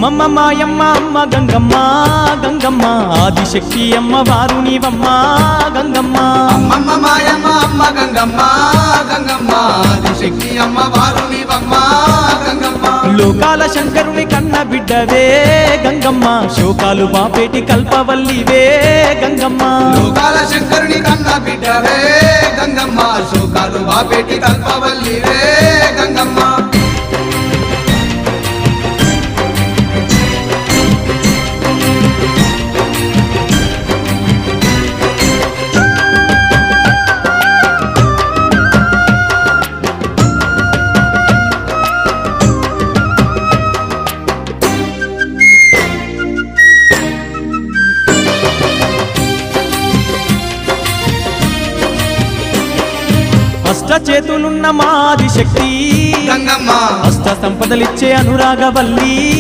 అమ్మమ్మ మాయమ్మ అమ్మ గంగమ్మ గంగమ్మ ఆదిశక్తి అమ్మ వారు నీవమ్మ గంగమ్మ అమ్మమ్మ మాయమ్మ అమ్మ గంగమ్మ గంగమ్మ ఆదిశక్తి అమ్మ వారు నీవమ్మ గంగమ్మ లోకాల శంకరుని కన్న బిడ్డవే గంగమ్మ శోకాలు బాపేటి కల్పవల్లివే గంగమ్మ లోకాల శంకరుని కన్న బిడ్డవే గంగమ్మ శోకాలు బాపేటి కల్పవల్లివే గంగమ్మ అష్ట చేతులున్న మాది శక్తి గంగమ్మ అష్ట సంపదలిచ్చే అనురాగవల్లి